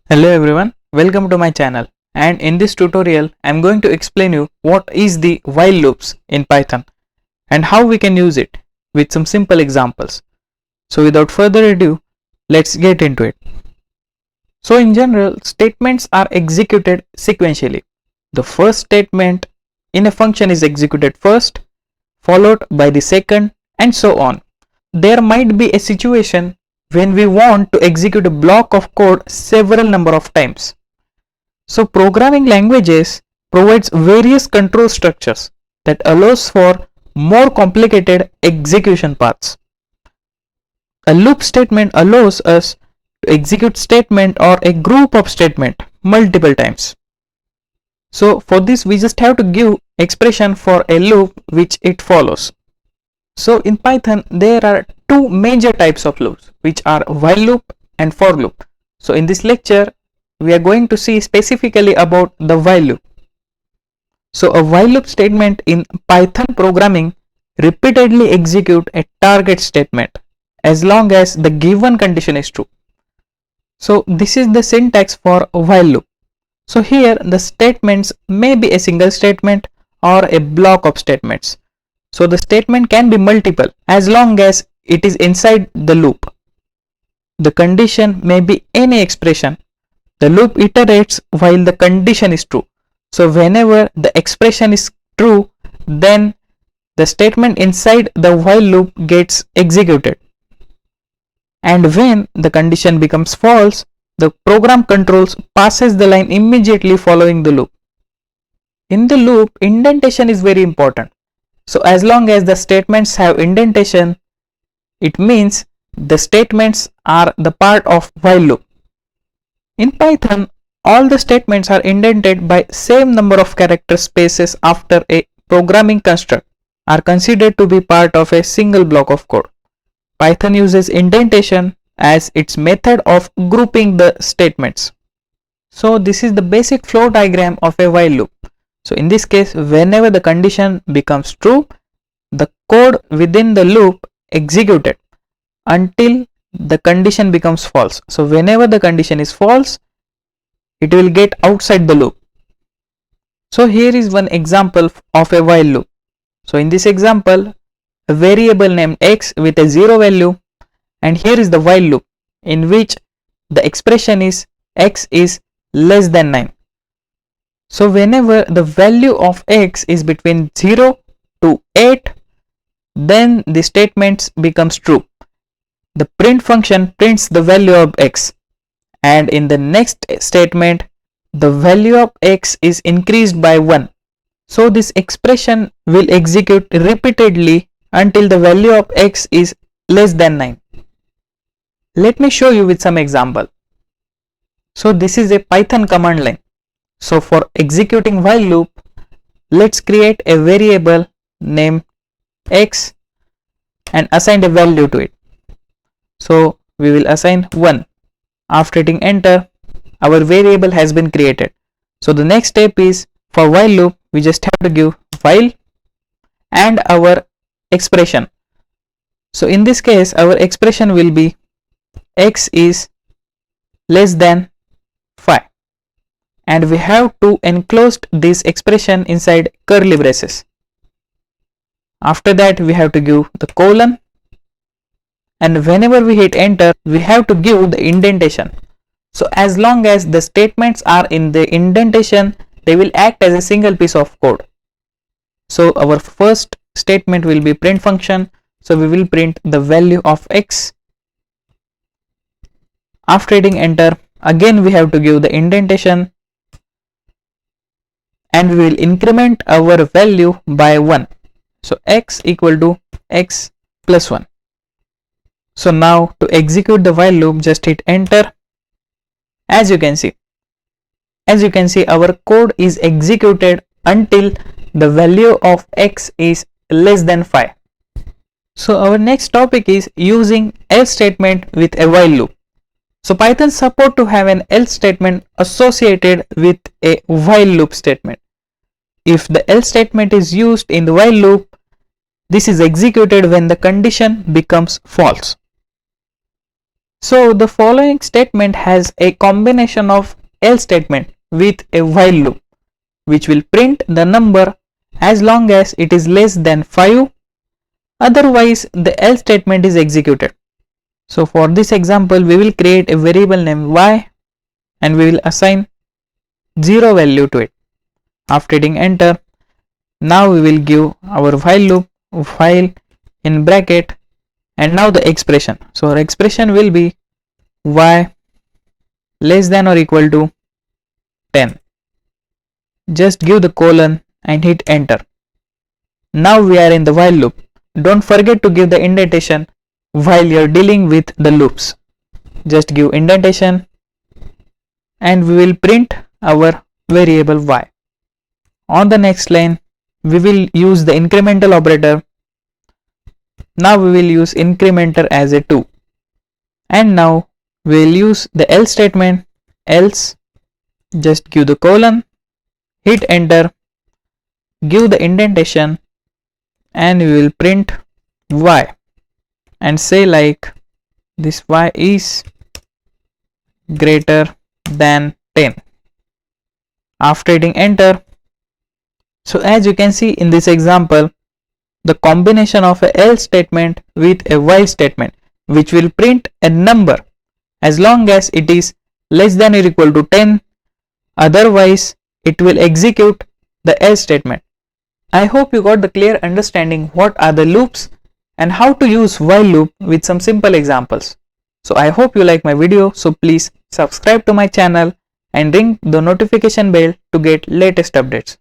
Hello everyone, welcome to my channel, and in this tutorial I am going to explain you what is the while loops in Python and how we can use it with some simple examples. So without further ado, let's get into it. So in general, statements are executed sequentially. The first statement in a function is executed first, followed by the second, and so on. There might be a situation when we want to execute a block of code several number of times. So programming languages provides various control structures that allows for more complicated execution paths. A loop statement allows us to execute statement or a group of statement multiple times. So for this we just have to give expression for a loop which it follows. So in Python there are two major types of loops, which are while loop and for loop. So in this lecture we are going to see specifically about the while loop. So a while loop statement in Python programming repeatedly execute a target statement as long as the given condition is true. So this is the syntax for a while loop. So here the statements may be a single statement or a block of statements. So the statement can be multiple as long as it is inside the loop. The condition may be any expression. The loop iterates while the condition is true. So whenever the expression is true, then the statement inside the while loop gets executed. And when the condition becomes false, the program controls passes the line immediately following the loop. In the loop, indentation is very important. So as long as the statements have indentation, it means the statements are the part of while loop. In Python, all the statements are indented by same number of character spaces after a programming construct are considered to be part of a single block of code. Python uses indentation as its method of grouping the statements. So this is the basic flow diagram of a while loop. So in this case, whenever the condition becomes true, the code within the loop executed until the condition becomes false. So whenever the condition is false, it will get outside the loop. So here is one example of a while loop. So in this example, a variable named x with a 0 value, and here is the while loop in which the expression is x is less than 9. So whenever the value of x is between 0 to 8, then the statement becomes true. The print function prints the value of x, and in the next statement the value of x is increased by 1. So this expression will execute repeatedly until the value of x is less than 9. Let me show you with some example. So this is a Python command line. So for executing while loop, let's create a variable named x and assign a value to it. So we will assign 1. After hitting enter, our variable has been created. So the next step is, for while loop we just have to give while and our expression. So in this case our expression will be x is less than 5, and we have to enclose this expression inside curly braces. After that we have to give the colon, and whenever we hit enter we have to give the indentation. So as long as the statements are in the indentation, they will act as a single piece of code. So our first statement will be print function. So we will print the value of x. After hitting enter, again we have to give the indentation, and we will increment our value by 1. So x equal to x plus 1. So now to execute the while loop, just hit enter. As you can see our code is executed until the value of x is less than 5. So our next topic is using else statement with a while loop. So Python support to have an else statement associated with a while loop statement. If the else statement is used in the while loop, this is executed when the condition becomes false. So the following statement has a combination of else statement with a while loop, which will print the number as long as it is less than 5, otherwise the else statement is executed. So for this example, we will create a variable named y and we will assign 0 value to it. After hitting enter, now we will give our while loop while in bracket and now the expression. So our expression will be y less than or equal to 10. Just give the colon and hit enter. Now we are in the while loop. Don't forget to give the indentation while you are dealing with the loops. Just give indentation and we will print our variable y. On the next line, we will use the incremental operator. Now we will use incrementer as a 2. And now we will use the else statement, else, just give the colon, hit enter, give the indentation and we will print y and say like this y is greater than 10. After hitting enter, so as you can see in this example, the combination of a else statement with a while statement, which will print a number as long as it is less than or equal to 10, otherwise it will execute the else statement. I hope you got the clear understanding what are the loops and how to use while loop with some simple examples. So I hope you like my video, so please subscribe to my channel and ring the notification bell to get latest updates.